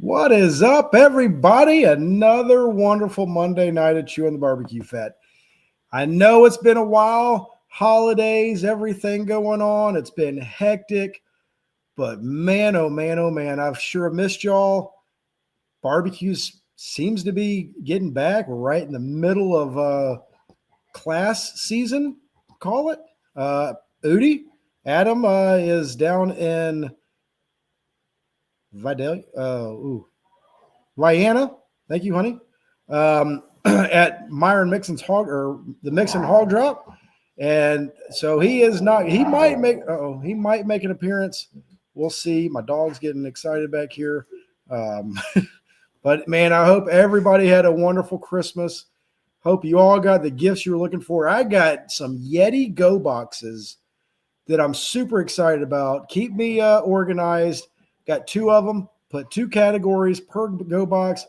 What is up, everybody? Another wonderful Monday night at Chewin the BBQ Fat. I know it's been a while, holidays, everything going on. It's been hectic, but man, oh man, oh man, I've sure missed y'all. Barbecues seems to be getting back. We're right in the middle of class season, call it. Udi, Adam is down in Vienna. Thank you, honey. At Myron Mixon's hog or the Mixon hog drop. And so he is not, he might make an appearance. We'll see. My dog's getting excited back here. But man, I hope everybody had a wonderful Christmas. Hope you all got the gifts you were looking for. I got some Yeti Go boxes that I'm super excited about. Keep me organized. Got two of them. Put two categories per Go box.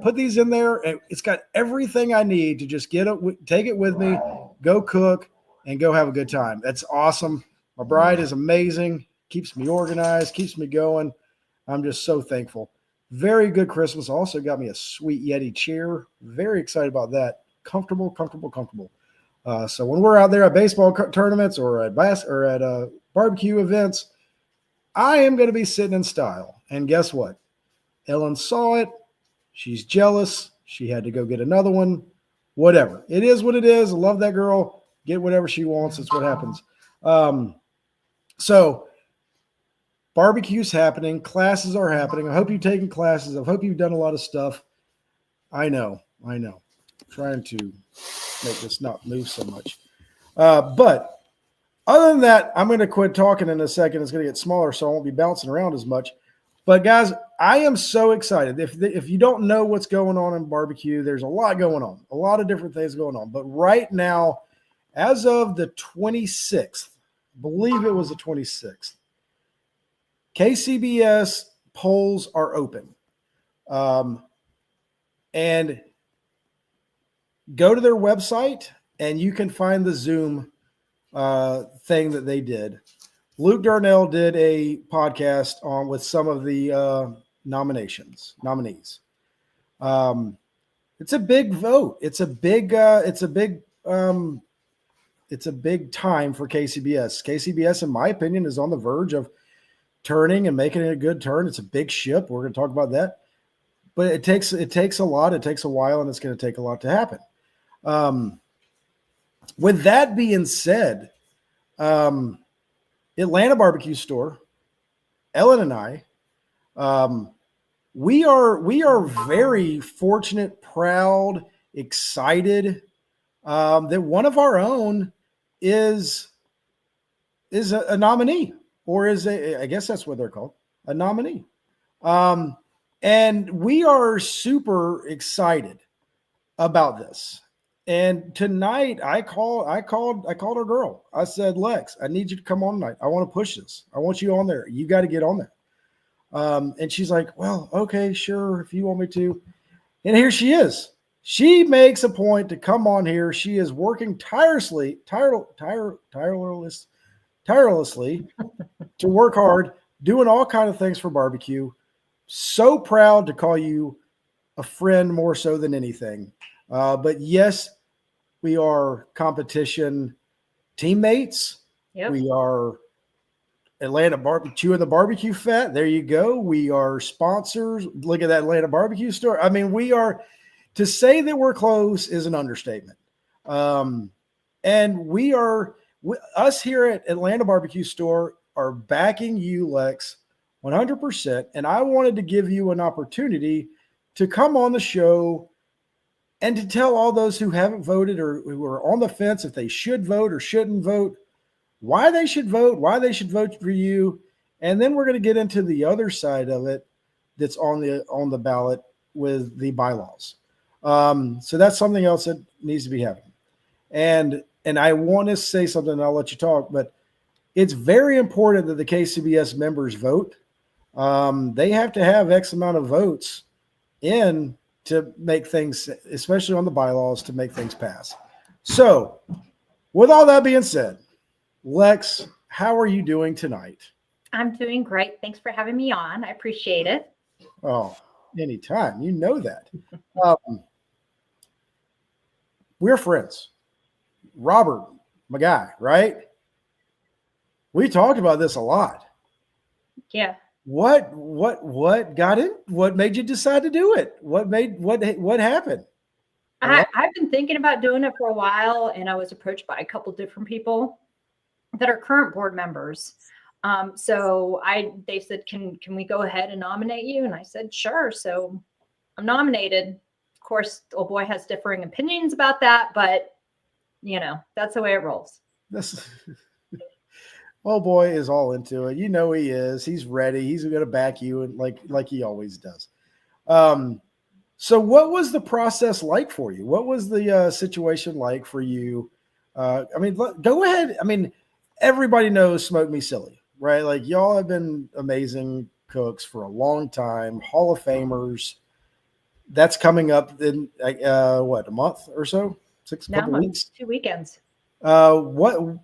Put these in there, and it's got everything I need to just get it, take it with me, go cook, and go have a good time. That's awesome. My bride is amazing. Keeps me organized. Keeps me going. I'm just so thankful. Very good Christmas. Also got me a sweet Yeti chair. Very excited about that. Comfortable. So when we're out there at baseball tournaments or at barbecue events, I am going to be sitting in style. And guess what? Ellen saw it. She's jealous. She had to go get another one. Whatever. It is what it is. I love that girl. Get whatever she wants. It's what happens. So barbecue's happening. Classes are happening. I hope you've taken classes. I hope you've done a lot of stuff. I know. Trying to make this not move so much. But other than that, I'm going to quit talking in a second. It's going to get smaller, so I won't be bouncing around as much. But guys, I am so excited. If you don't know what's going on in barbecue, there's a lot going on, a lot of different things going on. But right now, as of the 26th, I believe it was the 26th, KCBS polls are open. And go to their website, and you can find the Zoom thing that they did. Luke Darnell did a podcast on with some of the nominees. It's a big vote. It's a big time for KCBS. KCBS, in my opinion, is on the verge of turning and making it a good turn. It's a big ship. We're going to talk about that. But it takes a lot. It takes a while, and it's going to take a lot to happen. With that being said, Atlanta Barbecue Store, Ellen and I, we are very fortunate, proud, excited that one of our own is a nominee, or I guess that's what they're called, a nominee. And we are super excited about this. And tonight I called our girl. I said, Lex, I need you to come on tonight. I want to push this. I want you on there. You got to get on there. And she's like, well, okay, sure, if you want me to. And here she is. She makes a point to come on here. She is working tirelessly to work hard, doing all kinds of things for barbecue. So proud to call you a friend more so than anything. But yes, we are competition teammates. Yep. We are Atlanta Chewin the BBQ Fat. There you go. We are sponsors. Look at that Atlanta Barbecue Store. I mean, we are, to say that we're close is an understatement. And us here at Atlanta Barbecue Store are backing you, Lex, 100%. And I wanted to give you an opportunity to come on the show and to tell all those who haven't voted or who are on the fence if they should vote or shouldn't vote, why they should vote for you. And then we're going to get into the other side of it that's on the ballot with the bylaws. So that's something else that needs to be happening. And I want to say something, and I'll let you talk, but it's very important that the KCBS members vote. They have to have X amount of votes in to make things, especially on the bylaws, to make things pass. So with all that being said, Lex, how are you doing tonight? I'm doing great. Thanks for having me on. I appreciate it. Oh, Anytime. You know that. Um, we're friends. Robert, my guy, right? We talked about this a lot. Yeah. What got it? What made you decide to do it? What happened? I love I've been thinking about doing it for a while, and I was approached by a couple different people that are current board members. So they said, can we go ahead and nominate you? And I said, sure. So I'm nominated. Of course, old boy has differing opinions about that, but that's the way it rolls. this. Oh boy is all into it. You know he is. He's ready. He's going to back you, and like he always does. Um, so what was the process like for you? What was the situation like for you? I mean, go ahead. I mean, everybody knows Smoke Me Silly, right? Like y'all have been amazing cooks for a long time, Hall of Famers. That's coming up in what, a month or so, couple weeks, 2 weekends. What?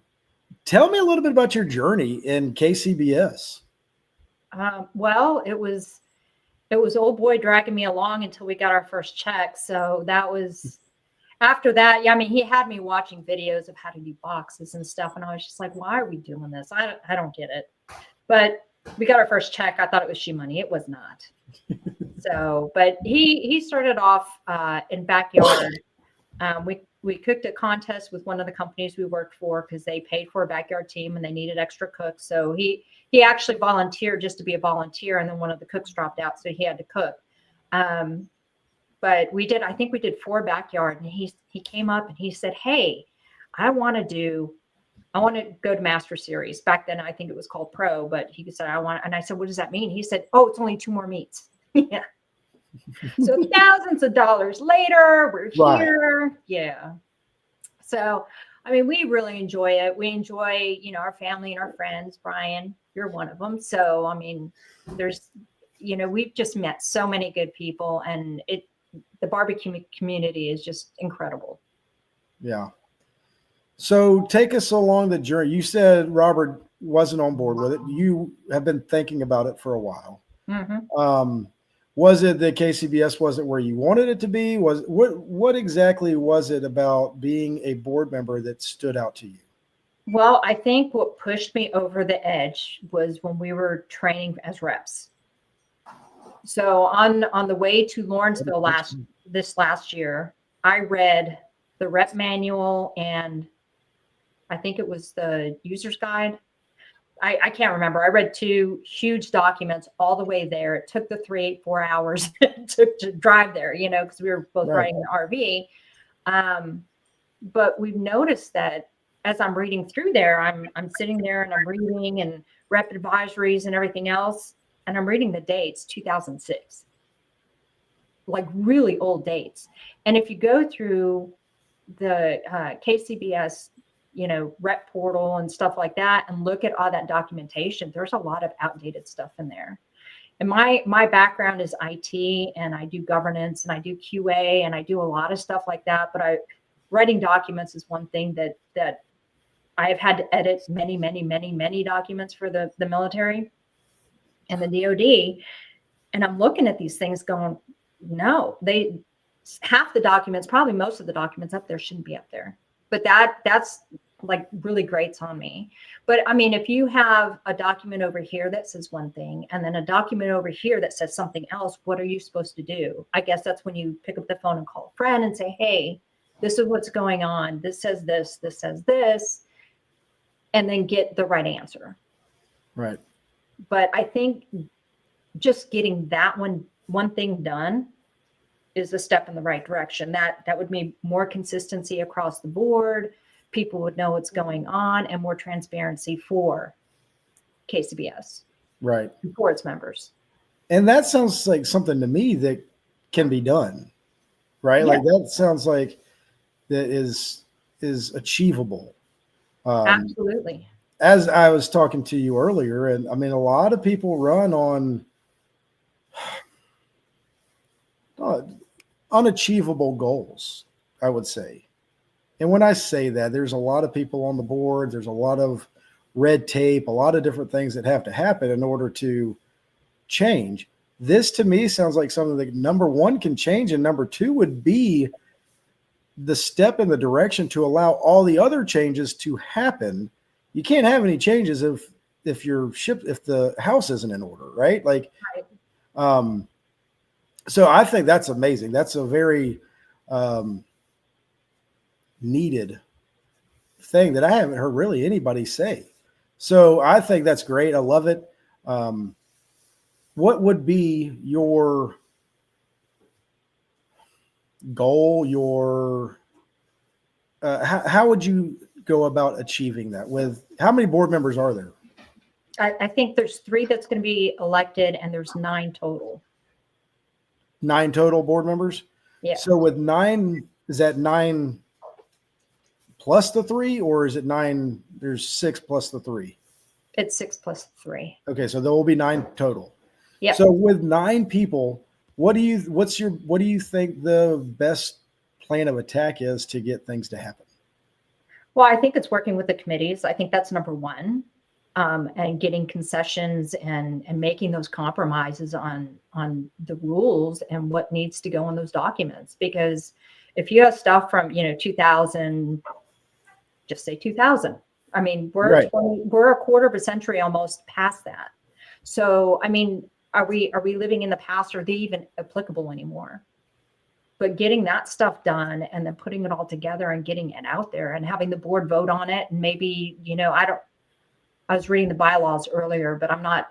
Tell me a little bit about your journey in KCBS. Well, it was old boy dragging me along until we got our first check. So that was after that. Yeah, I mean, he had me watching videos of how to do boxes and stuff, and I was just like, why are we doing this? I don't get it. But we got our first check. I thought it was shoe money. It was not. So, but he started off in backyard. We cooked a contest with one of the companies we worked for because they paid for a backyard team and they needed extra cooks. So he actually volunteered just to be a volunteer, and then one of the cooks dropped out, so he had to cook. But I think we did 4 backyard, and he came up and he said, "Hey, I want to go to Master Series." Back then, I think it was called Pro, but he said, and I said, "What does that mean?" He said, "Oh, it's only 2 more meets." Yeah. So thousands of dollars later, we're here. Right. Yeah. So, I mean, we really enjoy it. We enjoy, our family and our friends. Brian, you're one of them. So, I mean, we've just met so many good people, and the barbecue community is just incredible. Yeah. So take us along the journey. You said Robert wasn't on board with it. You have been thinking about it for a while. Mm-hmm. Was it that KCBS wasn't where you wanted it to be? What exactly was it about being a board member that stood out to you? Well, I think what pushed me over the edge was when we were training as reps. So on the way to Lawrenceville this last year, I read the rep manual and I think it was the user's guide. I can't remember. I read 2 huge documents all the way there. It took the 4 hours to drive there, because we were both riding an RV. But we've noticed that as I'm reading through there, I'm sitting there and I'm reading and rep advisories and everything else. And I'm reading the dates, 2006, like really old dates. And if you go through the KCBS rep portal and stuff like that, and look at all that documentation, there's a lot of outdated stuff in there. And my background is IT, and I do governance, and I do QA, and I do a lot of stuff like that. But writing documents is one thing that I have had to edit many documents for the military and the DoD. And I'm looking at these things going, no, half the documents, probably most of the documents up there shouldn't be up there. But that's like really grates on me. But I mean, if you have a document over here that says one thing and then a document over here that says something else, what are you supposed to do? I guess that's when you pick up the phone and call a friend and say, hey, this is what's going on. This says this says this, and then get the right answer. Right. But I think just getting that one thing done is a step in the right direction. That would mean more consistency across the board. People would know what's going on, and more transparency for KCBS, right, for its members. And that sounds like something to me that can be done, right? Yeah. Like that sounds like that is achievable. Absolutely. As I was talking to you earlier, and I mean, a lot of people run on unachievable goals, I would say. And when I say that, there's a lot of people on the board, there's a lot of red tape, a lot of different things that have to happen in order to change. this to me sounds like something that number one can change, and number two would be the step in the direction to allow all the other changes to happen. You can't have any changes if the house isn't in order, right? Like, Right. so I think that's amazing. That's a very needed thing that I haven't heard really anybody say. So I think that's great. I love it. What would be your goal? How would you go about achieving that? With how many board members are there? I think there's 3 that's going to be elected, and there's 9 total. 9 total board members. Yeah. So with 9, is that 9 plus the 3, or is it 9? There's 6 plus the 3. It's 6 plus 3. Okay, so there will be 9 total. Yeah. So with 9 people, what do you think the best plan of attack is to get things to happen? Well, I think it's working with the committees. I think that's number one, and getting concessions and making those compromises on the rules and what needs to go in those documents. Because if you have stuff from 2000, just say 2000. I mean, we're Right. we're a quarter of a century almost past that. So I mean, are we living in the past? Or are they even applicable anymore? But getting that stuff done and then putting it all together and getting it out there and having the board vote on it, and maybe, I was reading the bylaws earlier, but I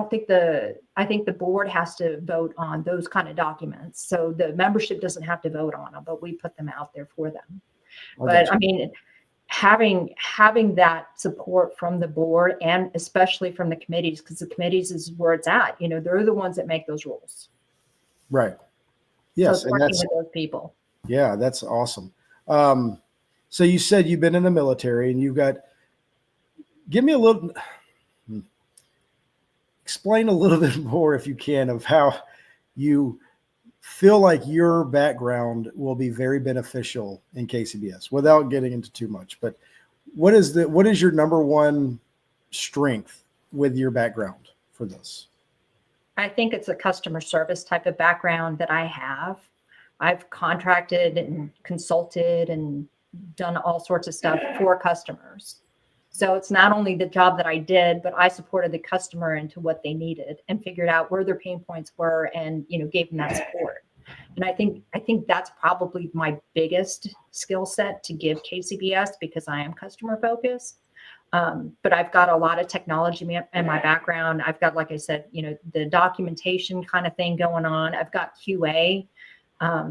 think the board has to vote on those kind of documents. So the membership doesn't have to vote on them, but we put them out there for them. But I mean, having that support from the board, and especially from the committees, because the committees is where it's at. They're the ones that make those rules. Right. Yes, So and working with those people. yeah, that's awesome. So you said you've been in the military, and give me a little, explain a little bit more if you can of how you feel like your background will be very beneficial in KCBS without getting into too much. But what is your number one strength with your background for this? I think it's a customer service type of background that I have. I've contracted and consulted and done all sorts of stuff for customers. So it's not only the job that I did, but I supported the customer into what they needed and figured out where their pain points were, and gave them that support. And I think that's probably my biggest skill set to give KCBS, because I am customer focused. But I've got a lot of technology in my background. I've got, like I said, the documentation kind of thing going on. I've got QA.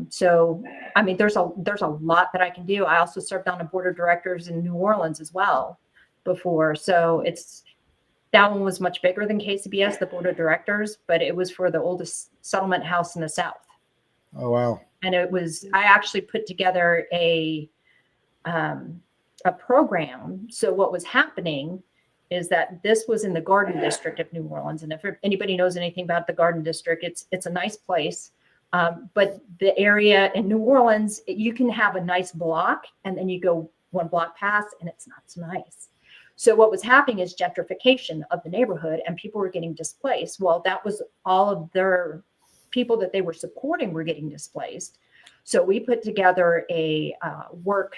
So, I mean, there's a lot that I can do. I also served on a board of directors in New Orleans as well before. So that one was much bigger than KCBS, the board of directors, but it was for the oldest settlement house in the South. Oh, wow. And I actually put together a program. So what was happening is that this was in the Garden District of New Orleans. And if anybody knows anything about the Garden District, it's a nice place. But the area in New Orleans, you can have a nice block, and then you go one block past and it's not so nice. So what was happening is gentrification of the neighborhood, and people were getting displaced. Well, that was all of their people that they were supporting were getting displaced. So we put together a work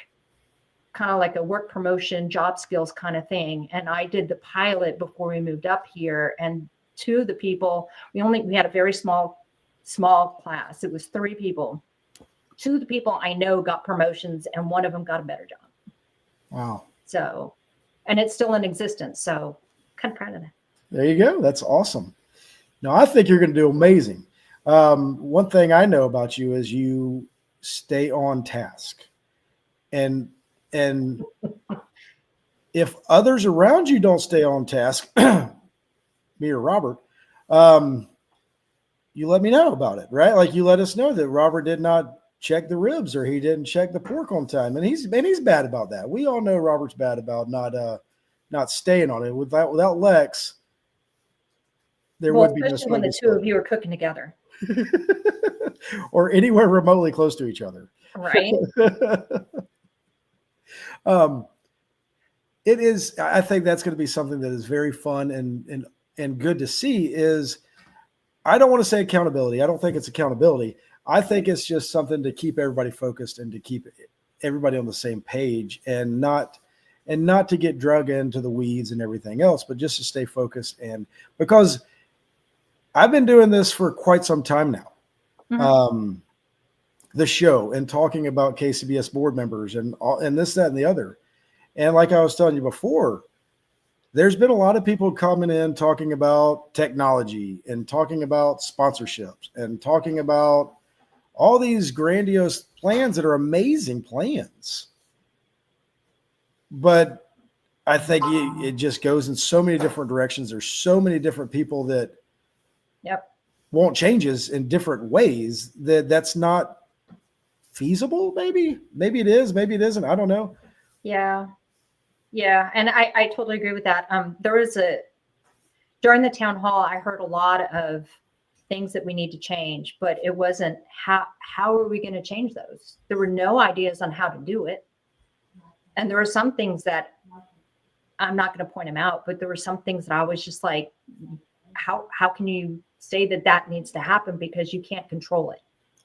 promotion, job skills kind of thing. And I did the pilot before we moved up here. And 2 of the people, we had a very small class. It was 3 people. 2 of the people I know got promotions, and 1 of them got a better job. Wow. So, and it's still in existence. So kind of proud of that. There you go. That's awesome. No, I think you're going to do amazing. One thing I know about you is you stay on task, and if others around you don't stay on task, me or Robert, you let me know about it, right? Like, you let us know that Robert did not check the ribs, or he didn't check the pork on time, and he's bad about that. We all know Robert's bad about not staying on it. Without Lex, there would be especially when the 2 of you are cooking together, or anywhere remotely close to each other, right? It is. I think that's going to be something that is very fun and good to see. Is I don't want to say accountability. I don't think it's accountability. I think it's just something to keep everybody focused and to keep everybody on the same page and not to get drug into the weeds and everything else, but just to stay focused. And because I've been doing this for quite some time now, the show and talking about KCBS board members and this, that, and the other. And like I was telling you before, there's been a lot of people coming in talking about technology and talking about sponsorships and talking about all these grandiose plans that are amazing plans. But I think it just goes in so many different directions. There's so many different people that want changes in different ways that's not feasible. Maybe it is, maybe it isn't. I don't know. Yeah. And I totally agree with that. During the town hall, I heard a lot of things that we need to change, but it wasn't how are we going to change those? There were no ideas on how to do it. And there were some things that I'm not going to point them out, but there were some things that I was just like, how can you say that needs to happen because you can't control it?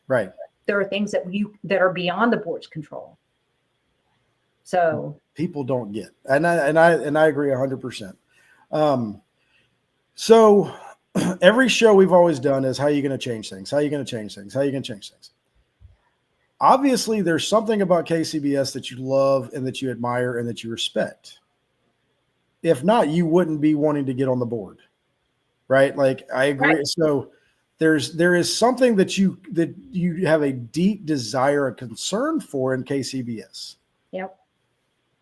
Right. There are things that are beyond the board's control. So people don't get, and I agree 100%. So every show we've always done is how are you going to change things? How are you going to change things? How are you going to change things? Obviously, there's something about KCBS that you love and that you admire and that you respect. If not, you wouldn't be wanting to get on the board, right? Like I agree. Right. So there is something that you have a deep desire and concern for in KCBS. Yep.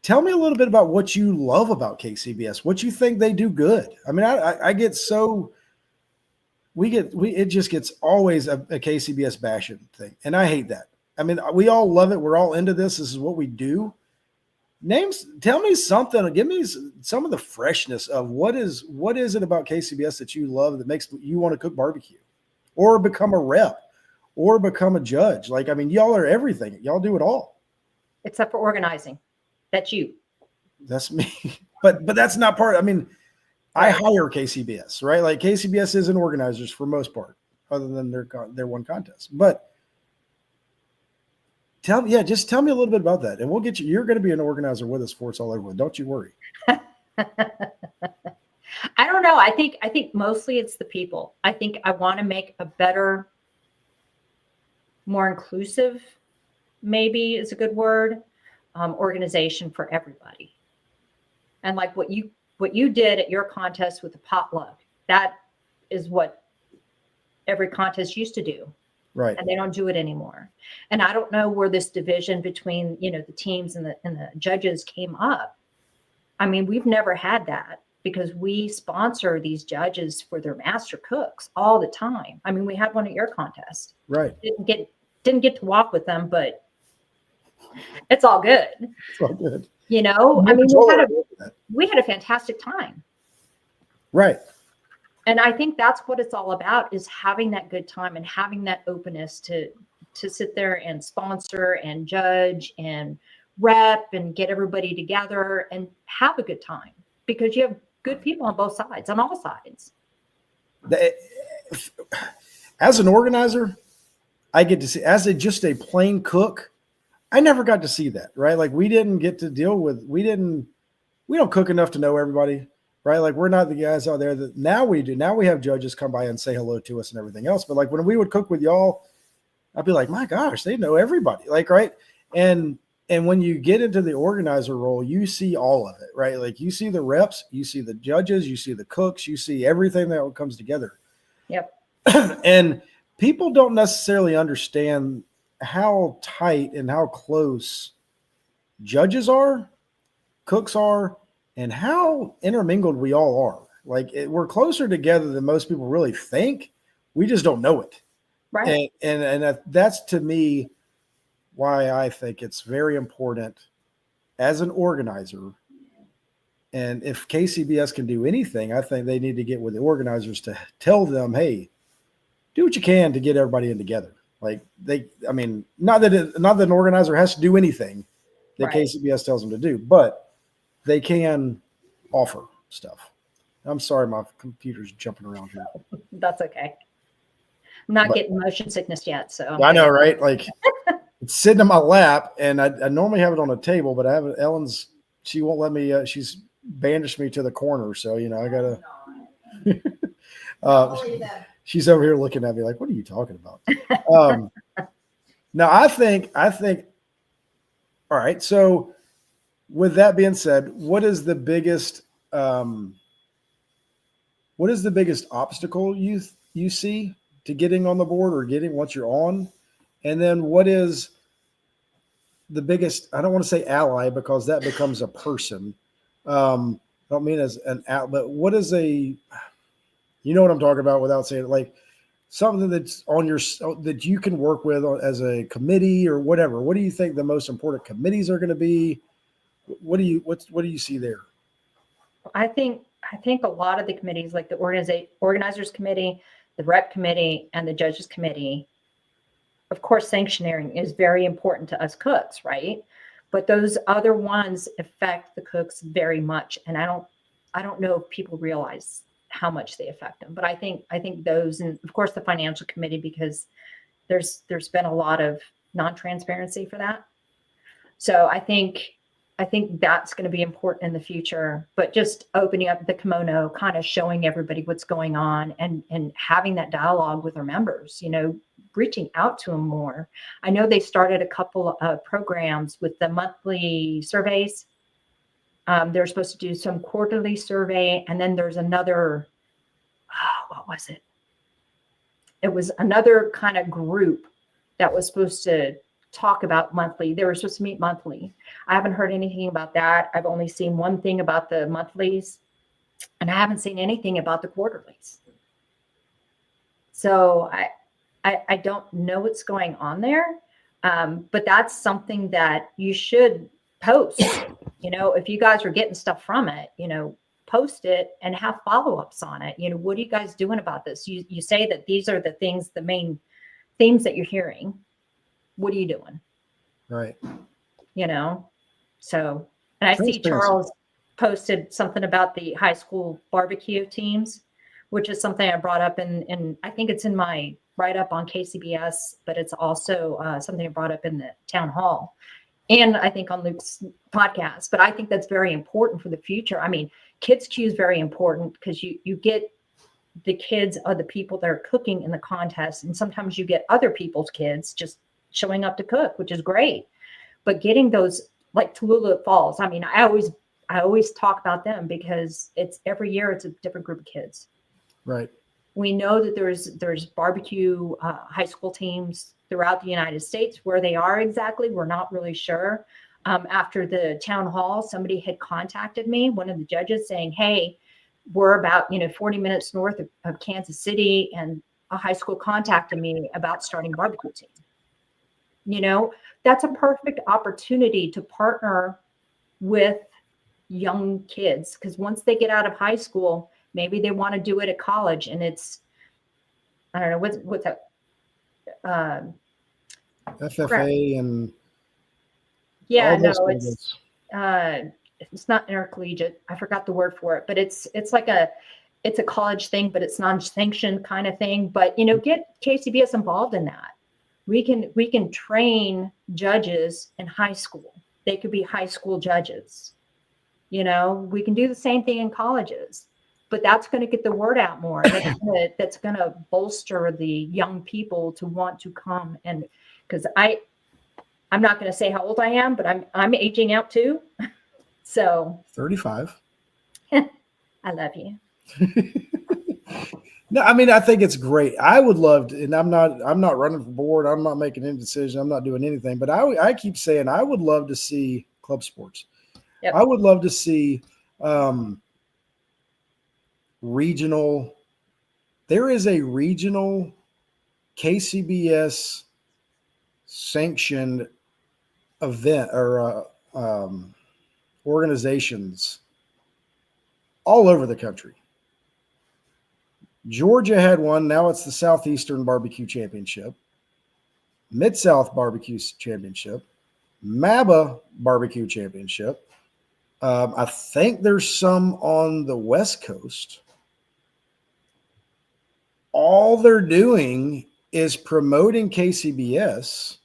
Tell me a little bit about what you love about KCBS, what you think they do good. I mean, I get so it just gets always a KCBS bashing thing. And I hate that. I mean, we all love it. We're all into this. This is what we do. Tell me something, give me some of the freshness of what is it about KCBS that you love that makes you want to cook barbecue or become a rep or become a judge? Like, I mean, y'all are everything. Y'all do it all. Except for organizing. That's you. That's me. But that's not part. I mean, I hire KCBS, right? Like KCBS isn't organizers for most part, other than their one contest. But just tell me a little bit about that, and we'll get you. You're going to be an organizer with us for us all over. Don't you worry. I don't know. I think mostly it's the people. I think I want to make a better, more inclusive, maybe is a good word. Organization for everybody. And like what you did at your contest with the potluck, that is what every contest used to do. Right. And they don't do it anymore. And I don't know where this division between, the teams and the judges came up. I mean, we've never had that because we sponsor these judges for their master cooks all the time. I mean, we had one at your contest. Right. Didn't get to walk with them, but it's all good. It's all good. I mean, we had a fantastic time. Right. And I think that's what it's all about, is having that good time and having that openness to sit there and sponsor and judge and rep and get everybody together and have a good time, because you have good people on both sides, on all sides. As an organizer, I get to see, just a plain cook, I never got to see that, right? Like we didn't get to deal with, we don't cook enough to know everybody, right? Like we're not the guys out there that now we do. Now we have judges come by and say hello to us and everything else. But like when we would cook with y'all, I'd be like, my gosh, they know everybody. Like, right. And when you get into the organizer role, you see all of it, right? Like you see the reps, you see the judges, you see the cooks, you see everything that all comes together. Yep. And people don't necessarily understand how tight and how close judges are, cooks are, and how intermingled we all are. Like we're closer together than most people really think. We just don't know it. Right. And that's to me why I think it's very important as an organizer. And if KCBS can do anything, I think they need to get with the organizers to tell them, hey, do what you can to get everybody in together. Like not that an organizer has to do anything that right. KCBS tells them to do, but they can offer stuff. I'm sorry, my computer's jumping around here. That's okay. I'm not But- getting motion sickness yet. So I'm I know, good. right? Like it's sitting in my lap, and I normally have it on a table, but I have it. Ellen's. She won't let me. She's bandaged me to the corner, so I gotta. She's over here looking at me like, "What are you talking about?" Now, I think. All right. So, with that being said, what is the biggest obstacle you see to getting on the board or getting once you're on? And then what is the biggest, I don't want to say ally because that becomes a person. I don't mean as an ally, but what is you know what I'm talking about without saying it, like something that's on that you can work with as a committee or whatever. What do you think the most important committees are going to be? What do you see there? I think a lot of the committees, like the organizers committee, the rep committee, and the judges committee, of course, sanctioning is very important to us cooks, right? But those other ones affect the cooks very much, and I don't know if people realize how much they affect them. But I think those, and of course the financial committee, because there's been a lot of non-transparency for that. So I think that's going to be important in the future, but just opening up the kimono, kind of showing everybody what's going on and having that dialogue with our members, reaching out to them more. I know they started a couple of programs with the monthly surveys. They're supposed to do some quarterly survey. And then there's another, what was it? It was another kind of group that was supposed to talk about monthly. They were supposed to meet monthly. I haven't heard anything about that. I've only seen one thing about the monthlies, and I haven't seen anything about the quarterlies. So I don't know what's going on there, but that's something that you should post. If you guys are getting stuff from it, post it and have follow-ups on it. What are you guys doing about this? You say that these are the things, the main themes that you're hearing. What are you doing? Right. So, and I see Charles posted something about the high school barbecue teams, which is something I brought up in I think it's in my write-up on KCBS, but it's also something I brought up in the town hall and I think on Luke's podcast. But I think that's very important for the future. I mean, Kids Q is very important because you get the kids are the people that are cooking in the contest. And sometimes you get other people's kids just showing up to cook, which is great. But getting those, like Tallulah Falls, I mean, I always talk about them because it's every year it's a different group of kids. Right. We know that there's barbecue high school teams throughout the United States. Where they are exactly, we're not really sure. After the town hall, somebody had contacted me, one of the judges, saying, hey, we're about 40 minutes north of Kansas City, and a high school contacted me about starting a barbecue team. That's a perfect opportunity to partner with young kids, because once they get out of high school, maybe they want to do it at college, and it's, I don't know, what's that? FFA and yeah, all those no, things. it's not intercollegiate. I forgot the word for it, but it's like it's a college thing, but it's non-sanctioned kind of thing. But get KCBS involved in that. We can train judges in high school. They could be high school judges. We can do the same thing in colleges, but that's going to get the word out more. That's going to bolster the young people to want to come. And because I'm not going to say how old I am, but I'm aging out too. So 35. I love you. No, I mean, I think it's great. I would love to, and I'm not running for board. I'm not making any decision. I'm not doing anything, but I keep saying I would love to see club sports. Yep. I would love to see regional. There is a regional KCBS sanctioned event or organizations all over the country. Georgia had one. Now it's the Southeastern Barbecue Championship, Mid-South Barbecue Championship, MABA Barbecue Championship. I think there's some on the West Coast. All they're doing is promoting KCBS,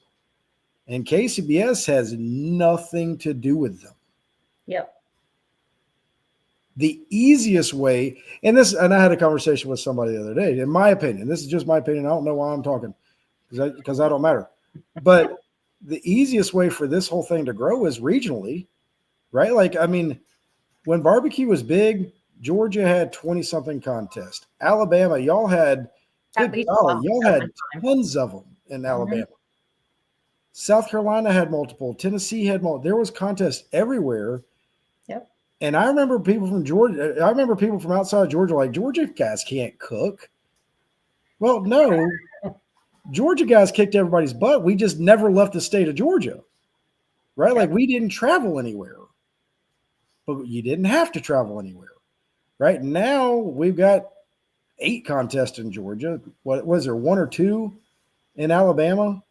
and KCBS has nothing to do with them. Yep. The easiest way, and I had a conversation with somebody the other day. In my opinion, this is just my opinion. I don't know why I'm talking because I don't matter. But the easiest way for this whole thing to grow is regionally, right? Like, I mean, when barbecue was big, Georgia had 20-something contests. Alabama, y'all had At least one y'all at had one time. tons of them in Alabama. South Carolina had multiple. Tennessee had multiple. There was contests everywhere. Yep. And I remember people from Georgia. I remember people from outside of Georgia like, Georgia guys can't cook. Well, no, Georgia guys kicked everybody's butt. We just never left the state of Georgia, right? Yep. Like we didn't travel anywhere, but you didn't have to travel anywhere, right? Now we've got 8 contests in Georgia. What was there, 1 or 2 in Alabama?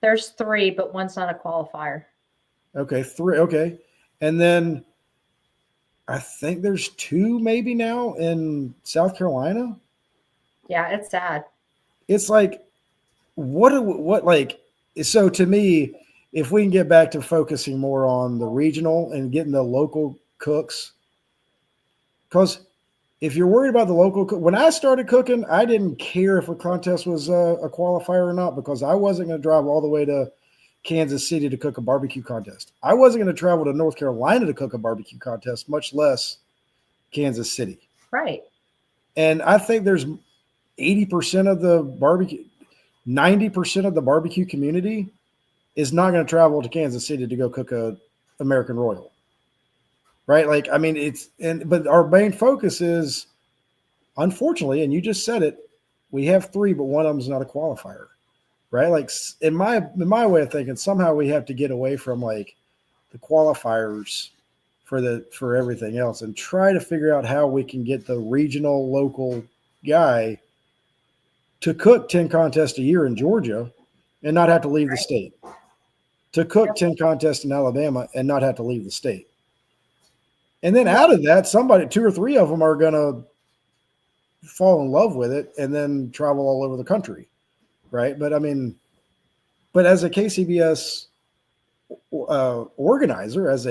There's 3, but one's not a qualifier. Okay, 3. Okay, and then I think there's 2 maybe now in South Carolina. Yeah, it's sad. It's like, what like, so to me, if we can get back to focusing more on the regional and getting the local cooks, because if you're worried about the local when I started cooking, I didn't care if a contest was a qualifier or not, because I wasn't going to drive all the way to Kansas City to cook a barbecue contest. I wasn't going to travel to North Carolina to cook a barbecue contest, much less Kansas City. Right. And I think there's 80% of the barbecue, 90% of the barbecue community is not going to travel to Kansas City to go cook a American Royal. Right? Like, I mean, but our main focus is, unfortunately, and you just said it, we have 3, but one of them is not a qualifier. Right? Like, in my way of thinking, somehow we have to get away from like the qualifiers for everything else and try to figure out how we can get the regional local guy to cook 10 contests a year in Georgia and not have to leave the state, to cook 10 contests in Alabama and not have to leave the state. And then out of that, 2 or 3 of them are going to fall in love with it and then travel all over the country. Right. But I mean, as a KCBS organizer, as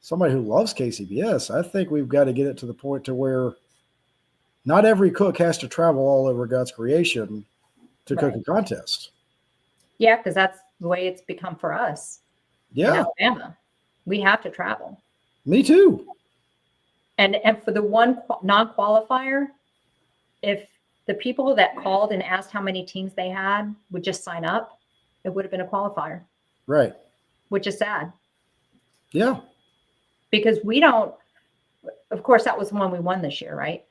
somebody who loves KCBS, I think we've got to get it to the point to where not every cook has to travel all over God's creation to cook a contest. Yeah, because that's the way it's become for us. Yeah. In Alabama, we have to travel. Me too. And for the one non-qualifier, if the people that called and asked how many teams they had would just sign up, it would have been a qualifier. Right. Which is sad. Yeah. Because we don't, of course, that was the one we won this year, right?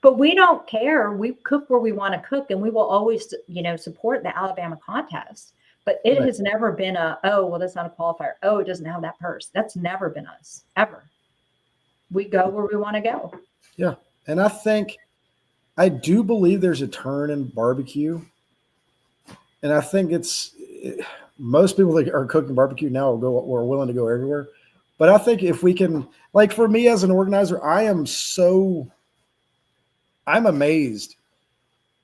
But we don't care. We cook where we want to cook, and we will always, support the Alabama contest. But it has never been that's not a qualifier. Oh, it doesn't have that purse. That's never been us, ever. We go where we want to go. Yeah. And I do believe there's a turn in barbecue. And I think most people that are cooking barbecue now are willing to go everywhere. But I think if we can, like for me as an organizer, I'm amazed.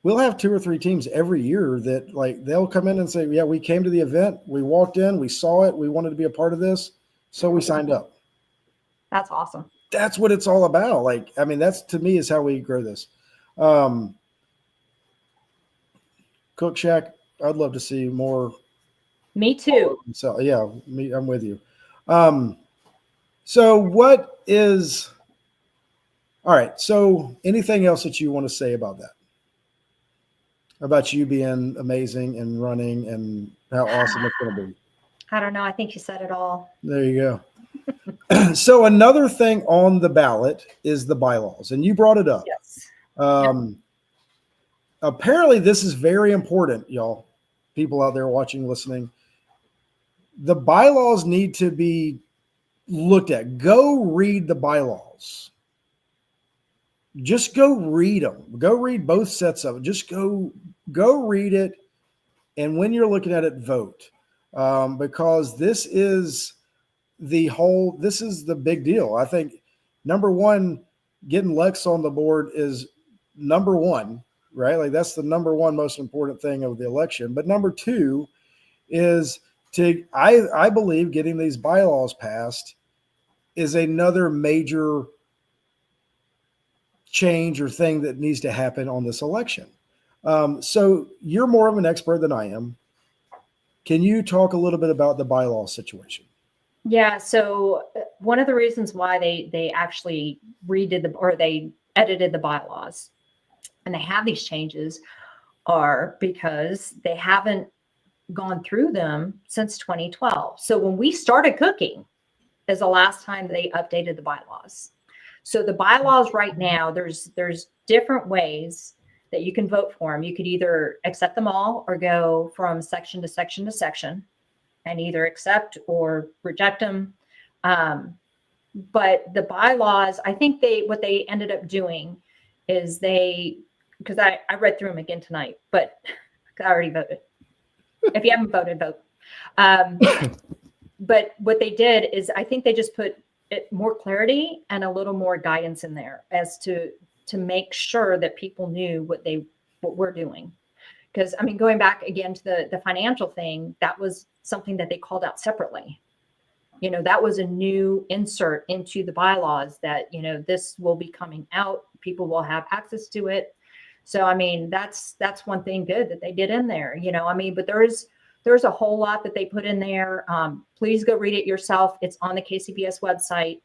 We'll have 2 or 3 teams every year that like they'll come in and say, yeah, we came to the event, we walked in, we saw it, we wanted to be a part of this, so we signed up. That's awesome. That's what it's all about. Like, I mean, that's to me is how we grow this. Cook Shack, I'd love to see more. Me too. So yeah, I'm with you. So what is, all right. So anything else that you want to say about that? About you being amazing and running and how awesome it's going to be? I don't know. I think you said it all. There you go. So another thing on the ballot is the bylaws, and you brought it up. Yes. Apparently this is very important, y'all, people out there watching, listening. The bylaws need to be looked at. Go read the bylaws. Just go read them. Go read both sets of it. Just go read it. And when you're looking at it, vote. Because this is the big deal. I think, number one, getting Lex on the board is number one. right? Like that's the number one most important thing of the election. But number two is I believe getting these bylaws passed is another major change or thing that needs to happen on this election. So you're more of an expert than I am. Can you talk a little bit about the bylaw situation? Yeah. So one of the reasons why they actually they edited the bylaws and they have these changes are because they haven't gone through them since 2012. So when we started cooking is the last time they updated the bylaws. So the bylaws right now, there's different ways that you can vote for them. You could either accept them all or go from section to section to section and either accept or reject them. But the bylaws, I think what they ended up doing is because I read through them again tonight, but I already voted. If you haven't voted, vote. But what they did is I think they just put more clarity and a little more guidance in there as to make sure that people knew what we're doing. Because I mean, going back again to the financial thing, that was something that they called out separately. That was a new insert into the bylaws that, this will be coming out. People will have access to it. So, I mean, that's one thing good that they did in there, but there's a whole lot that they put in there. Please go read it yourself. It's on the KCBS website.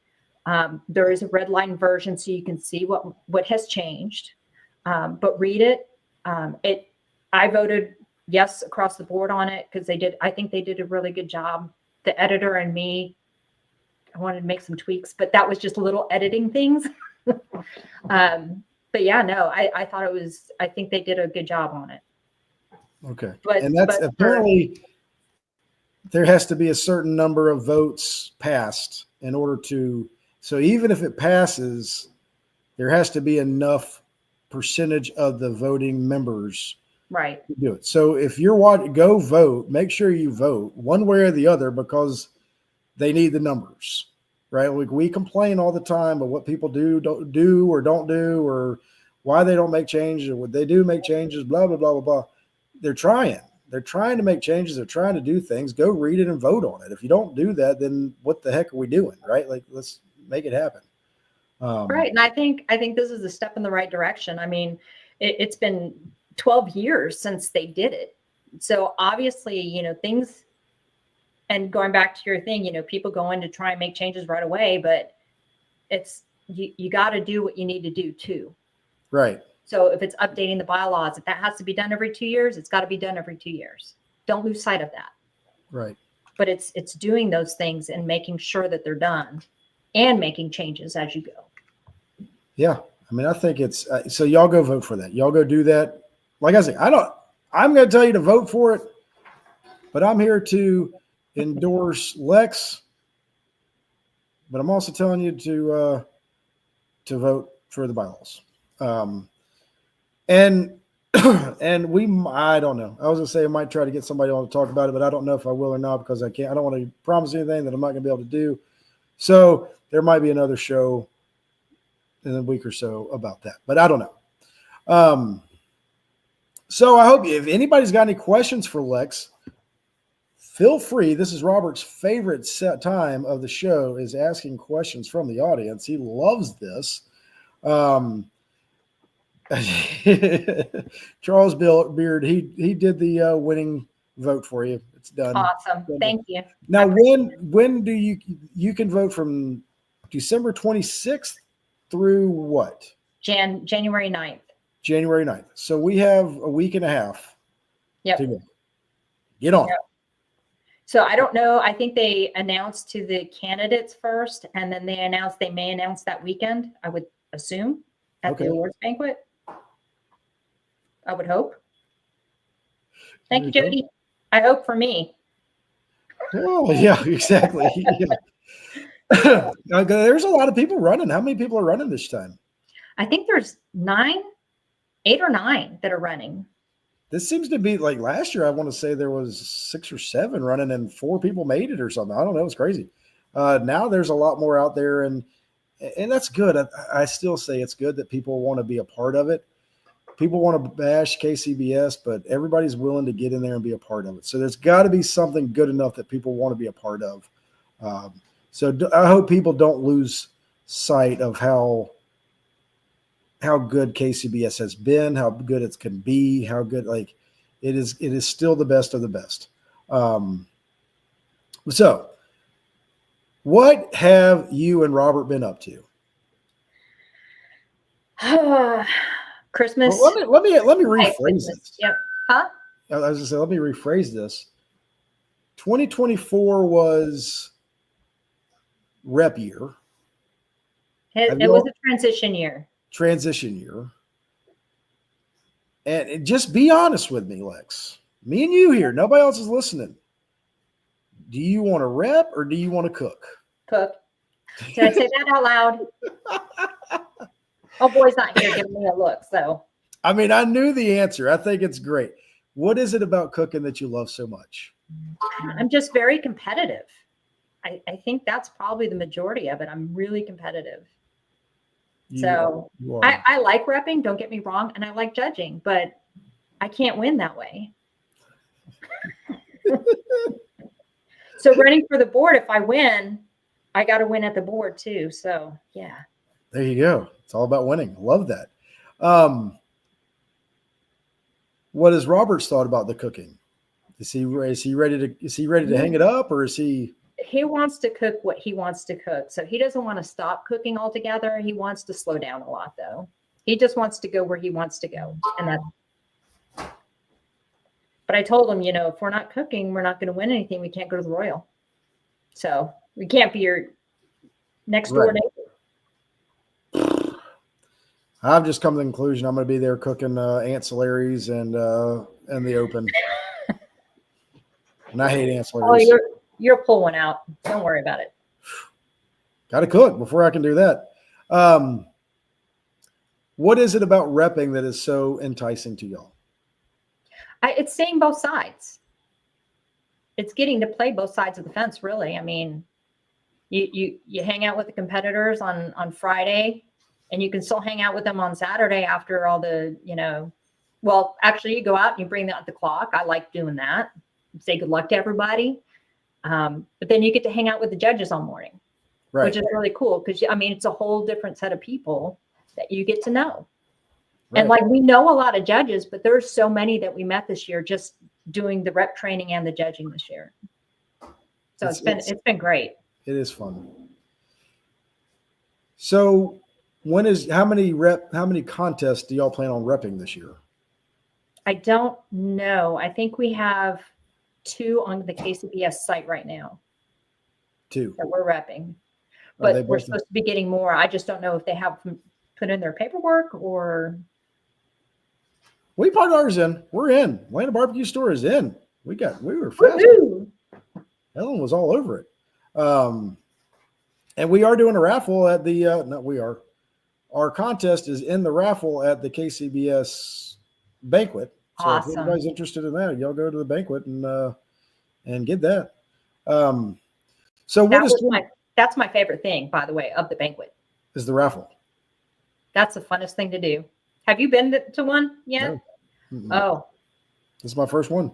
There is a red line version so you can see what has changed, but read it. I voted yes across the board on it because I think they did a really good job. The editor and me, I wanted to make some tweaks, but that was just little editing things. But yeah, no, I thought I think they did a good job on it. Okay. And that's apparently there has to be a certain number of votes passed in order so even if it passes, there has to be enough percentage of the voting members right to do it. So if you're go vote, make sure you vote one way or the other because they need the numbers, right? Like we complain all the time about what people don't do or why they don't make changes or what they do make changes, blah, blah, blah, blah, blah. They're trying to make changes. They're trying to do things. Go read it and vote on it. If you don't do that, then what the heck are we doing? Right. Like let's make it happen. Right. And I think this is a step in the right direction. I mean, it's been 12 years since they did it. So obviously, things, and going back to your thing, people go in to try and make changes right away, but it's, you got to do what you need to do too. Right. So if it's updating the bylaws, if that has to be done every 2 years, it's got to be done every 2 years. Don't lose sight of that. Right. But it's doing those things and making sure that they're done and making changes as you go. Yeah. I mean, I think it's, so y'all go vote for that. Y'all go do that. Like I say, I'm going to tell you to vote for it, but I'm here to endorse Lex, but I'm also telling you to vote for the bylaws. And I don't know. I was gonna say I might try to get somebody on to talk about it, but I don't know if I will or not because I can't. I don't want to promise anything that I'm not gonna be able to do. So there might be another show in a week or so about that, but I don't know. So I hope if anybody's got any questions for Lex, feel free. This is Robert's favorite set time of the show is asking questions from the audience. He loves this. Charles Beard, he did the winning vote for you. It's done. Awesome. Thank you. Now, when do you can vote from December 26th through what? January 9th. January 9th. So we have a week and a half. Yep. To go. Get on. Yep. So I don't know. I think they announced to the candidates first, and then they may announce that weekend, I would assume, at the awards banquet. I would hope. Thank you, Jody. I hope for me. Oh, yeah, exactly. Yeah. There's a lot of people running. How many people are running this time? I think there's 8 or 9 that are running. This seems to be like last year. I want to say there was 6 or 7 running and 4 people made it or something. I don't know. It's crazy. Now there's a lot more out there and that's good. I still say it's good that people want to be a part of it. people want to bash KCBS, but everybody's willing to get in there and be a part of it. So there's got to be something good enough that people want to be a part of. I hope people don't lose sight of how good KCBS has been, how good it can be, how good, like it is still the best of the best. So what have you and Robert been up to? Christmas. Well, let me rephrase this. Yep. Huh? I was gonna say, let me rephrase this. 2024 was rep year. It was a transition year. And just be honest with me, Lex. Me and you here. Nobody else is listening. Do you want to rep or do you want to cook? Cook. Did I say that out loud? Oh, boy's not here giving me a look. So, I mean, I knew the answer. I think it's great. What is it about cooking that you love so much? I'm just very competitive. I think that's probably the majority of it. I'm really competitive. So I like repping, don't get me wrong, and I like judging, but I can't win that way. So running for the board, if I win, I got to win at the board too. So yeah. There you go. It's all about winning. Love that. What has Robert's thought about the cooking? Is he ready to hang it up, or is he? He wants to cook what he wants to cook. So he doesn't want to stop cooking altogether. He wants to slow down a lot though. He just wants to go where he wants to go. But I told him, if we're not cooking, we're not going to win anything. We can't go to the Royal. So we can't be your next door neighbor. I've just come to the conclusion I'm going to be there cooking ancillaries and the open. And I hate ancillaries. Oh, you'll pull one out. Don't worry about it. Got to cook before I can do that. What is it about repping that is so enticing to y'all? It's seeing both sides. It's getting to play both sides of the fence, really. I mean, you hang out with the competitors on Friday, and you can still hang out with them on Saturday after all the, well, actually you go out and you bring out the clock. I like doing that. Say good luck to everybody. But then you get to hang out with the judges all morning, right, which is really cool because, it's a whole different set of people that you get to know. Right. And like we know a lot of judges, but there's so many that we met this year just doing the rep training and the judging this year. So it's been great. It is fun. So how many contests do y'all plan on repping this year? I don't know. I think we have 2 on the KCBS site right now. 2 that we're repping, but we're supposed to be getting more. I just don't know if they have put in their paperwork or. We put ours in. We're in. Atlanta Barbecue Store is in. We were fast. Ellen was all over it. And we are doing a raffle at the. Our contest is in the raffle at the KCBS banquet. So awesome. If anybody's interested in that, y'all go to the banquet and get that. So that's my favorite thing, by the way, of the banquet. Is the raffle. That's the funnest thing to do. Have you been to one yet? No. Oh. This is my first one.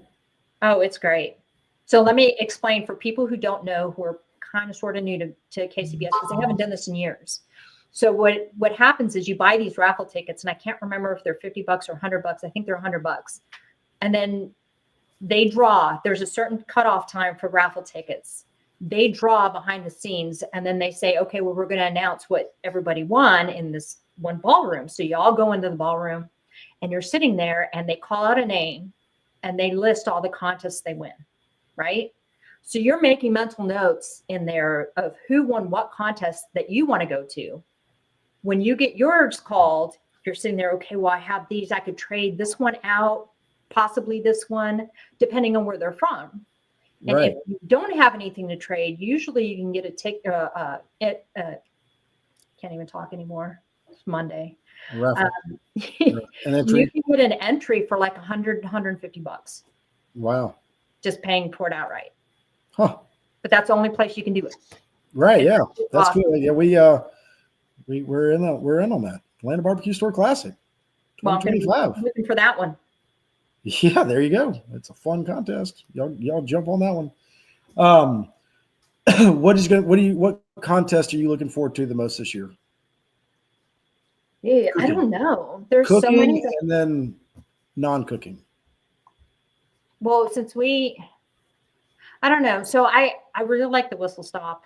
Oh, it's great. So let me explain for people who don't know, who are kind of sort of new to KCBS because they haven't done this in years. So what happens is you buy these raffle tickets, and I can't remember if they're $50 or $100. I think they're $100. And then they draw. There's a certain cutoff time for raffle tickets. They draw behind the scenes, and then they say, okay, well, we're going to announce what everybody won in this one ballroom. So you all go into the ballroom, and you're sitting there, and they call out a name, and they list all the contests they win, right? So you're making mental notes in there of who won what contest that you want to go to. When you get yours called, you're sitting there, okay, well, I have these. I could trade this one out, possibly this one, depending on where they're from. And if you don't have anything to trade, usually you can get can't even talk anymore. It's Monday. You can get an entry for like $100, $150. Wow. Just paying for it outright. Huh. But that's the only place you can do it. Right. Yeah. That's awesome. Good. Yeah. We're in on that. Atlanta Barbecue Store Classic Well, I'm going to 2025. be looking for that one. Yeah, there you go. It's a fun contest. Y'all jump on that one. What contest are you looking forward to the most this year? Yeah, I Cooking. don't know. There's so Cooking many. and then non-cooking. Well, I don't know. So I really like the Whistle Stop.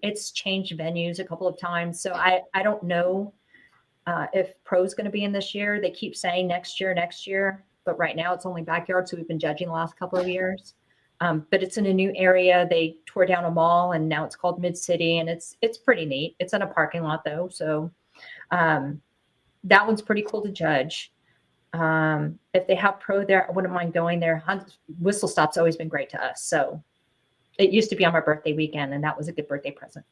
It's changed venues a couple of times. So I don't know if Pro's going to be in this year. They keep saying next year. But right now it's only backyard. So we've been judging the last couple of years. But it's in a new area. They tore down a mall and now it's called Mid City. And it's pretty neat. It's in a parking lot though. So that one's pretty cool to judge. If they have Pro there, I wouldn't mind going there. Whistle Stop's always been great to us. So it used to be on my birthday weekend, and that was a good birthday present.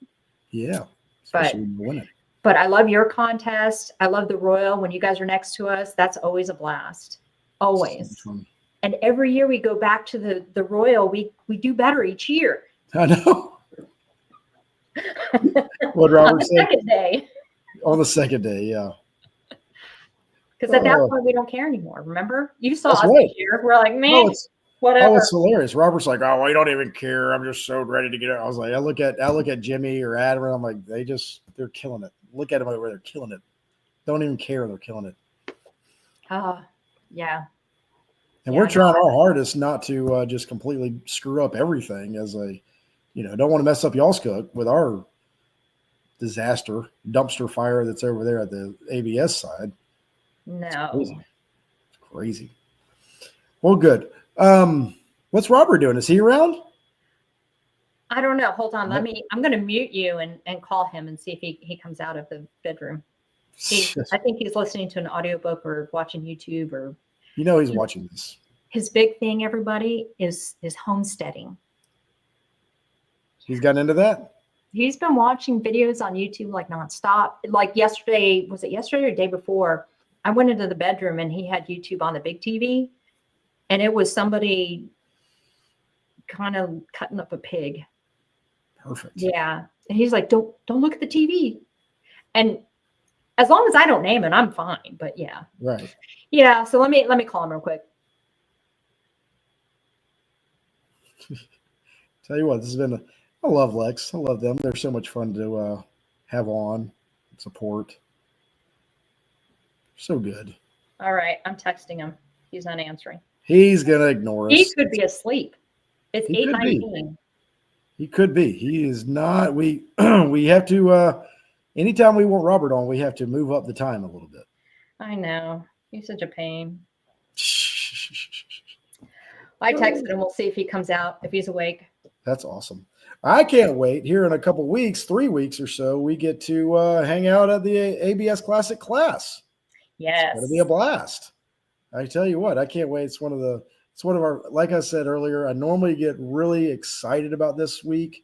Yeah, especially when you win it. But I love your contest. I love the Royal. When you guys are next to us, that's always a blast. Always. So and every year we go back to the Royal. We do better each year. I know. What Robert said. Second day. On the second day, yeah. Because at that point we don't care anymore. Remember, you saw us right. this year. We're like, man, whatever. Oh, it's hilarious. Robert's like, oh, we don't even care. I'm just so ready to get it. I was like, I look at Jimmy or Adam, and I'm like, they're killing it. Look at them over there, they're killing it. Don't even care, they're killing it. Yeah. And we're trying our hardest not to just completely screw up everything don't want to mess up y'all's cook with our disaster dumpster fire that's over there at the ABS side. No. It's crazy. Well, good. What's Robert doing? Is he around? I don't know. Hold on. I'm going to mute you and call him and see if he comes out of the bedroom. I think he's listening to an audiobook or watching YouTube or. He's watching this. His big thing, everybody, is homesteading. He's gotten into that? He's been watching videos on YouTube like nonstop. Like yesterday, was it yesterday or the day before? I went into the bedroom and he had YouTube on the big TV. And it was somebody kind of cutting up a pig. Perfect. Yeah. And he's like, don't look at the TV. And as long as I don't name it, I'm fine. But yeah. Right. Yeah. So let me call him real quick. Tell you what, this has been I love Lex. I love them. They're so much fun to have on, support. So good. All right. I'm texting him. He's not answering. He's going to ignore us. He could be asleep. It's 8:19. He could be. He is not. We have to, anytime we want Robert on, we have to move up the time a little bit. I know. He's such a pain. I texted him. We'll see if he comes out, if he's awake. That's awesome. I can't wait. Here in a couple of weeks, 3 weeks or so, we get to hang out at the ABS Classic class. Yes. It's going to be a blast. I tell you what, I can't wait. It's one of our, like I said earlier, I normally get really excited about this week,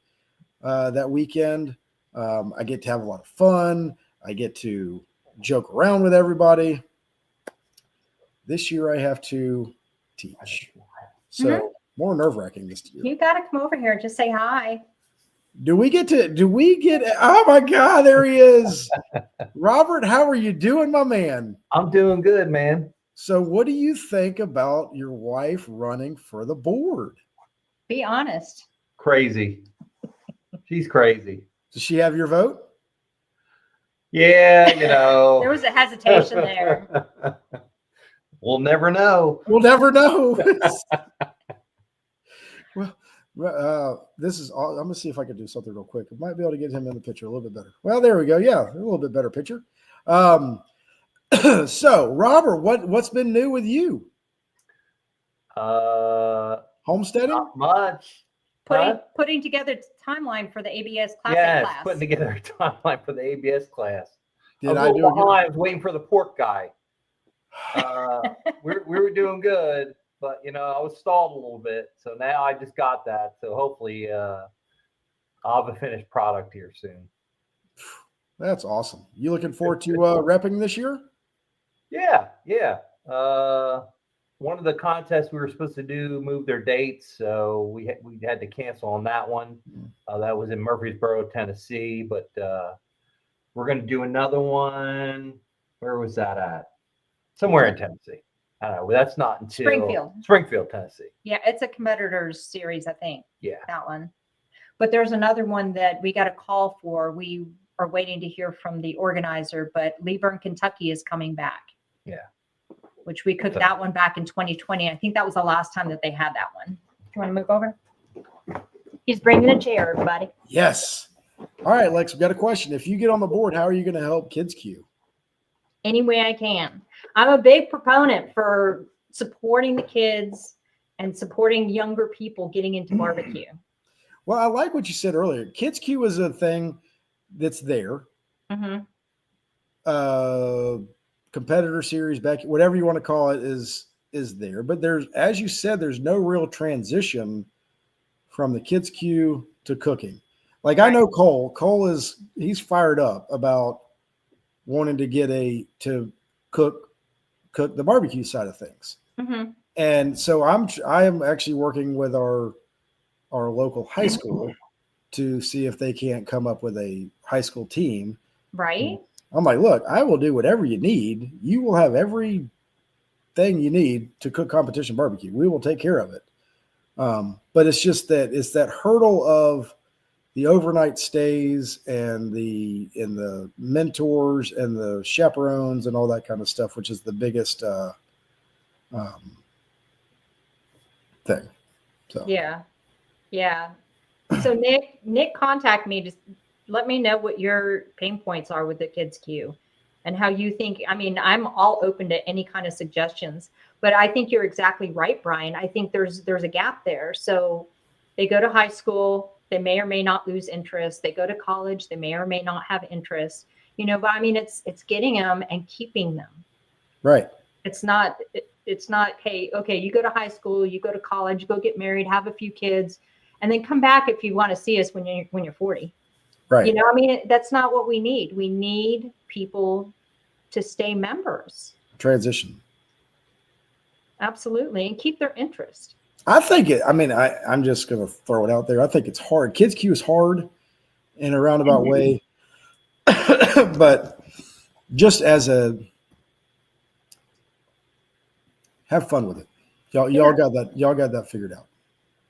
that weekend. I get to have a lot of fun. I get to joke around with everybody. This year I have to teach. So more nerve-wracking this year. You got to come over here and just say hi. Oh my God, there he is. Robert, how are you doing, my man? I'm doing good, man. So what do you think about your wife running for the board? Be honest. Crazy. She's crazy. Does she have your vote? Yeah, There was a hesitation there. We'll never know. We'll never know. Well, this is all. I'm gonna see if I can do something real quick. I might be able to get him in the picture a little bit better. Well, there we go. Yeah, a little bit better picture. So, Robert, what's been new with you? Homesteading? Not much. Putting together timeline for the ABS Classic Yes, class. putting together a timeline for the ABS class. I was waiting for the pork guy. We were doing good, but I was stalled a little bit. So now I just got that. So hopefully I'll have a finished product here soon. That's awesome. You looking forward to repping this year? Yeah. One of the contests we were supposed to do moved their dates, so we had to cancel on that one. That was in Murfreesboro, Tennessee, but we're going to do another one. Where was that at? somewhere in Tennessee. I don't know. That's not until Springfield, Tennessee. Yeah, it's a competitors series, I think. Yeah. That one. But there's another one that we got a call for. We are waiting to hear from the organizer, but Leeburn, Kentucky is coming back. Yeah. Which we cooked that one back in 2020. I think that was the last time that they had that one. Do you want to move over? He's bringing a chair, everybody. Yes. All right, Lex, we've got a question. If you get on the board, how are you going to help Kids Q? Any way I can. I'm a big proponent for supporting the kids and supporting younger people getting into barbecue. Well, I like what you said earlier. Kids Q is a thing that's there. Mm-hmm. Competitor series, back, whatever you want to call it, is there. But there's, as you said, there's no real transition from the Kids Q to cooking. Like, I know Cole he's fired up about wanting to get to cook the barbecue side of things. Mm-hmm. And so I am actually working with our local high school to see if they can't come up with a high school team. Right. I'm like, look, I will do whatever you need. You will have everything you need to cook competition barbecue. We will take care of it. But it's just that hurdle of the overnight stays and the mentors and the chaperones and all that kind of stuff, which is the biggest thing. So yeah. So Nick, contact me. Just let me know what your pain points are with the Kids Q and how you think. I mean, I'm all open to any kind of suggestions, but I think you're exactly right, Brian. I think there's a gap there. So they go to high school. They may or may not lose interest. They go to college. They may or may not have interest, but I mean, it's getting them and keeping them. Right. It's not, hey, okay, you go to high school, you go to college, go get married, have a few kids, and then come back if you want to see us when you're 40. Right. I mean, that's not what we need. We need people to stay members. Transition. Absolutely. And keep their interest. I think I'm just going to throw it out there. I think it's hard. Kids Q is hard in a roundabout way, but just have fun with it. Y'all got that figured out.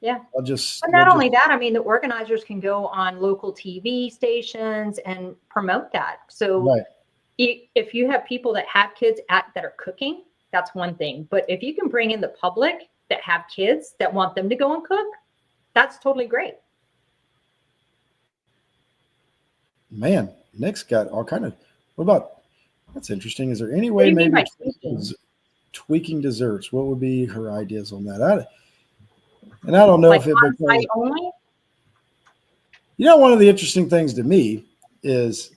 Yeah. But not only that, I mean, the organizers can go on local TV stations and promote that. So if you have people that have kids that are cooking, that's one thing. But if you can bring in the public that have kids that want them to go and cook, that's totally great. Man, Nick's got all kind of. What about? That's interesting. Is there any way maybe tweaking desserts? What would be her ideas on that? I don't know if it becomes. Only? One of the interesting things to me is,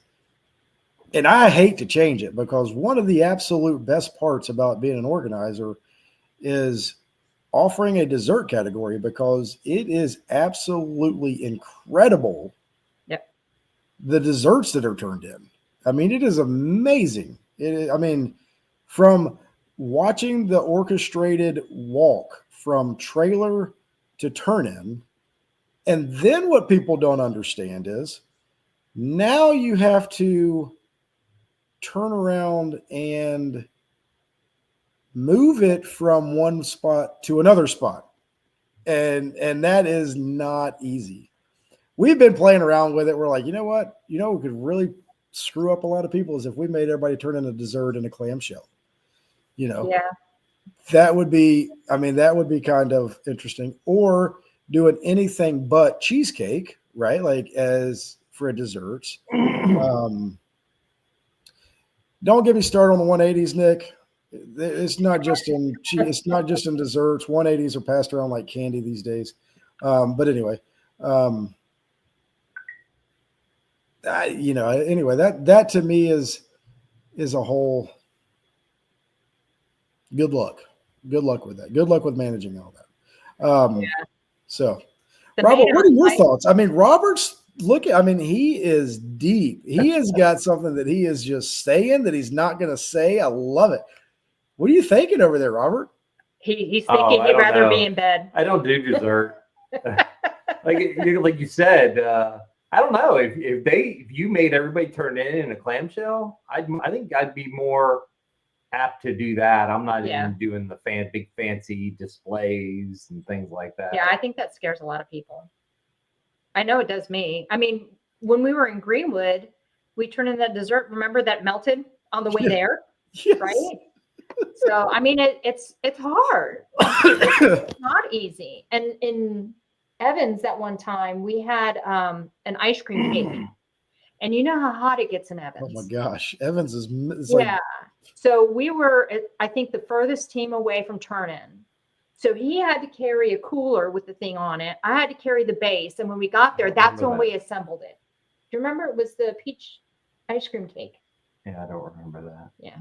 and I hate to change it because one of the absolute best parts about being an organizer is offering a dessert category because it is absolutely incredible. Yep. The desserts that are turned in. I mean, it is amazing. From watching the orchestrated walk from trailer to turn in, and then what people don't understand is now you have to turn around and move it from one spot to another spot. And that is not easy. We've been playing around with it. We're like, what? We could really screw up a lot of people is if we made everybody turn in a dessert in a clamshell. Yeah. That would be kind of interesting. Or doing anything but cheesecake, right? Like as for a dessert. Don't get me started on the 180s, Nick. It's not just in desserts. 180s are passed around like candy these days. But anyway, that to me is a whole. Good luck with that. Good luck with managing all that. So, Robert, what are your thoughts? I mean, Robert's he is deep. He has got something that he is just saying that he's not going to say. I love it. What are you thinking over there, Robert? He's thinking he'd rather be in bed. I don't do dessert. like you said, I don't know if you made everybody turn in a clamshell. I think I'd be more apt to do that. I'm not Yeah. even doing the big fancy displays and things like that. Yeah, I think that scares a lot of people. I know it does me. I mean, when we were in Greenwood, we turned in that dessert. Remember that melted on the way Yeah. there, Yes. right? So I mean, it's hard. It's not easy. And in Evans, that one time we had an ice cream cake, and you know how hot it gets in Evans. Oh my gosh, Evans is like, Yeah. So we were, I think, the furthest team away from turn-in. So he had to carry a cooler with the thing on it. I had to carry the base. And when we got there, that's when we assembled it. Do you remember it was the peach ice cream cake? Yeah, I don't remember that. Yeah.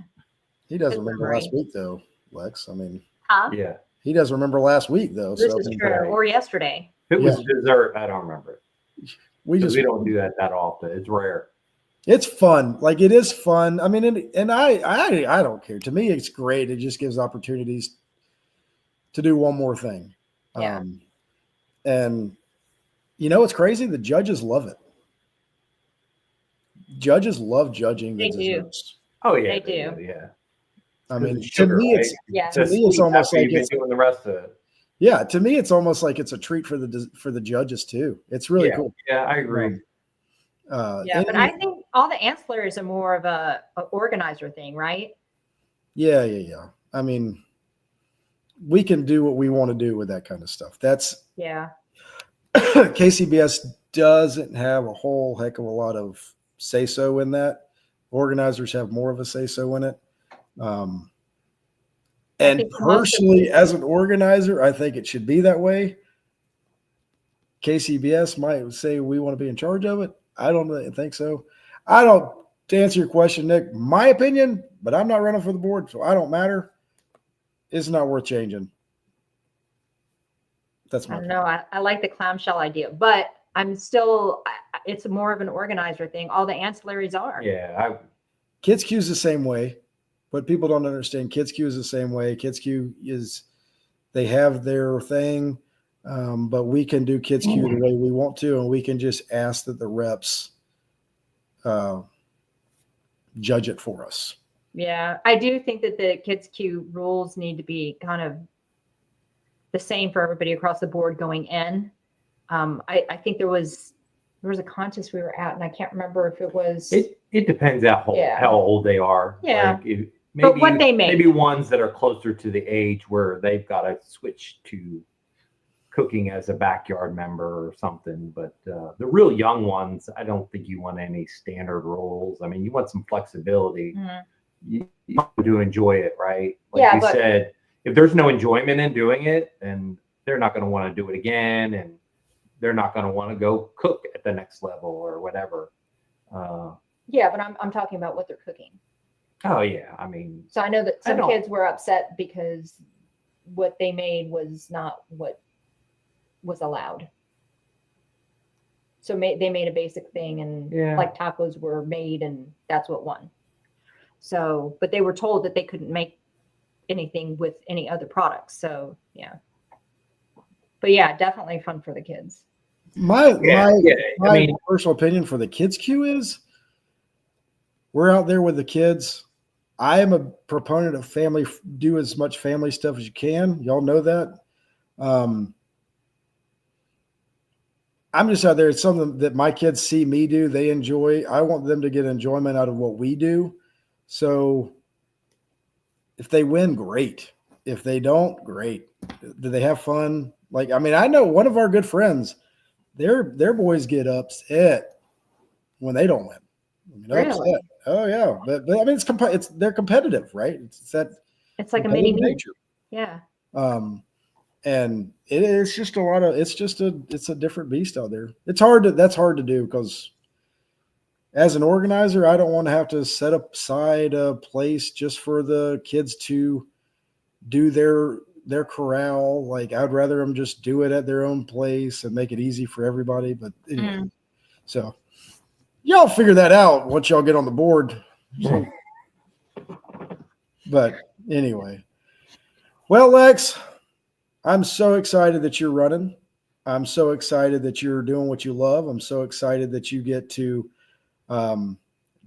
he doesn't Good remember memory. last week though, Lex. I mean, Huh? Yeah. he doesn't remember last week though. This So is true. Or yesterday. If it was dessert, I don't remember it. we We don't do that often. It's rare. it's fun. Like it is fun. I mean, and I don't care. To me, it's great. It just gives opportunities to do one more thing. Yeah. And you know, it's crazy. The judges love it. Judges love judging the They do. desserts. Oh yeah, They do. Yeah. I mean, It's to sugar, me, right? it's Yeah. to me, it's almost after like you've been it's doing the rest of it. yeah. To me, it's almost like it's a treat for the judges too. It's really cool. Yeah, I agree. Yeah. But I think all the ancillaries are more of a organizer thing, right? Yeah. I mean, we can do what we want to do with that kind of stuff. That's Yeah. KCBS doesn't have a whole heck of a lot of say so in that. Organizers have more of a say so in it. And think most of personally, as an organizer, I think it should be that way. KCBS might say we want to be in charge of it. I don't really think so. I don't, to answer your question, Nick, my opinion, but I'm not running for the board, so I don't matter. It's not worth changing. That's I my don't know. I like the clamshell idea, but I'm still, it's more of an organizer thing. All the ancillaries are. Yeah, Kids Q is the same way, but people don't understand. Kids Q is the same way. Kids Q is, they have their thing, but we can do Kids Q the way we want to, and we can just ask that the reps judge it for us. Yeah. I do think that the Kids Q rules need to be kind of the same for everybody across the board going in. I think there was a contest we were at, and I can't remember if it was. it depends how old they are. Yeah. Like But what they make. Maybe ones that are closer to the age where they've got to switch to cooking as a backyard member or something. But the real young ones, I don't think you want any standard rules. I mean, you want some flexibility. Mhm. You want to enjoy it, right? Like Yeah, you but- said, if there's no enjoyment in doing it, then they're not going to want to do it again, and they're not going to want to go cook at the next level or whatever. Yeah, but I'm talking about what they're cooking. Oh yeah, I mean, So I know that I some don't- kids were upset because what they made was not what was allowed. So they made a basic thing, and Yeah. like tacos were made, and that's what won. So, but they were told that they couldn't make anything with any other products. So yeah. But yeah, definitely fun for the kids. My I mean, personal opinion for the Kids Q is we're out there with the kids. I am a proponent of family, do as much family stuff as you can. Y'all know that. I'm just out there. It's something that my kids see me do. They enjoy. I want them to get enjoyment out of what we do. So if they win, great. If they don't, great. Do they have fun? Like, I mean, I know one of our good friends, their boys get upset when they don't win. I mean, Really? upset. Oh yeah, but I mean, they're competitive, right? It's that It's like a mini competitive me. nature. Yeah. And it's just it's a different beast out there. That's hard to do because as an organizer, I don't want to have to set aside a place just for the kids to do their corral. Like I'd rather them just do it at their own place and make it easy for everybody. But anyway, so y'all figure that out once y'all get on the board. So, but anyway, well, Lex, I'm so excited that you're running. I'm so excited that you're doing what you love. I'm so excited that you get to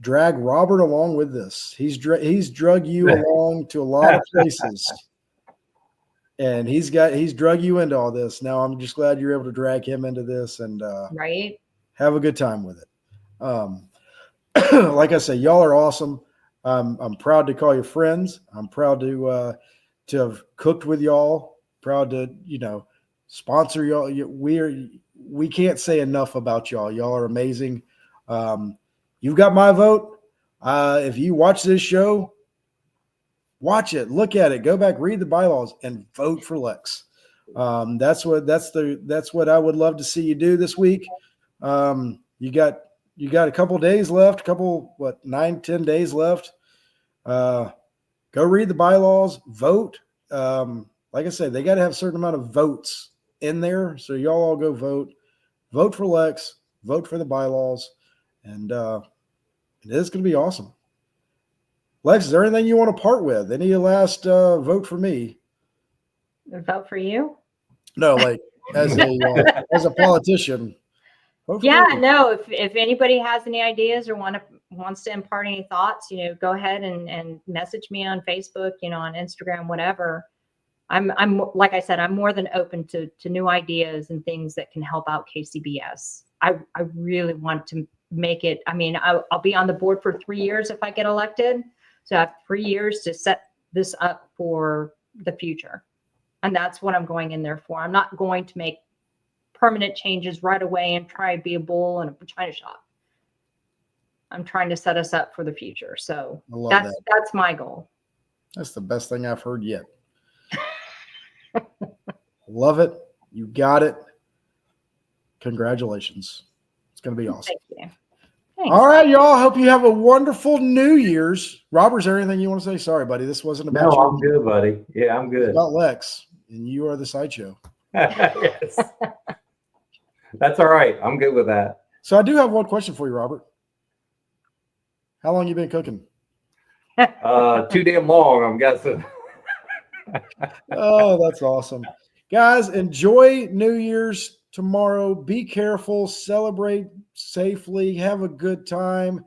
drag Robert along with this. He's drug you along to a lot of places, and he's drug you into all this. Now I'm just glad you're able to drag him into this and Right. have a good time with it. Like I say, y'all are awesome. I'm proud to call you friends. I'm proud to have cooked with y'all. Proud to sponsor y'all. We can't say enough about y'all. Y'all are amazing. You've got my vote. If you watch this show, watch it, look at it, go back, read the bylaws, and vote for Lex. That's what I would love to see you do this week. You got a couple days left, 9-10 days left. Go read the bylaws, vote. Like I said, they got to have a certain amount of votes in there. So y'all all go vote for Lex, vote for the bylaws. And it is going to be awesome. Lex, is there anything you want to part with? Any last vote for me? Vote for you? No, like as a politician. Vote for Yeah, me. no. If anybody has any ideas or wants to impart any thoughts, go ahead and message me on Facebook, on Instagram, whatever. I'm like I said, I'm more than open to new ideas and things that can help out KCBS. I really want to make it. I mean, I'll be on the board for 3 years if I get elected. So I have 3 years to set this up for the future. And that's what I'm going in there for. I'm not going to make permanent changes right away and try to be a bull in a china shop. I'm trying to set us up for the future. So that's my goal. That's the best thing I've heard yet. Love it. You got it. Congratulations. It's going to be awesome. Thank you. Thanks. All right, y'all. Hope you have a wonderful New Year's. Robert, is there anything you want to say? Sorry, buddy. This wasn't about you. No, I'm good, buddy. Yeah, I'm good. It's about Lex, and you are the sideshow. Yes. That's all right. I'm good with that. So I do have one question for you, Robert. How long you been cooking? Too damn long, I'm guessing. Oh, that's awesome. Guys, enjoy New Year's tomorrow. Be careful. Celebrate safely. Have a good time.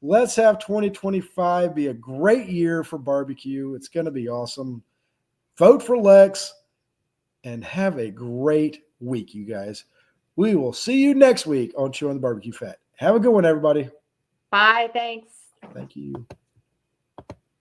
Let's have 2025 be a great year for barbecue. It's going to be awesome. Vote for Lex and have a great week, you guys. We will see you next week on Chewin the BBQ Fat. Have a good one, everybody. Bye. Thanks. Thank you.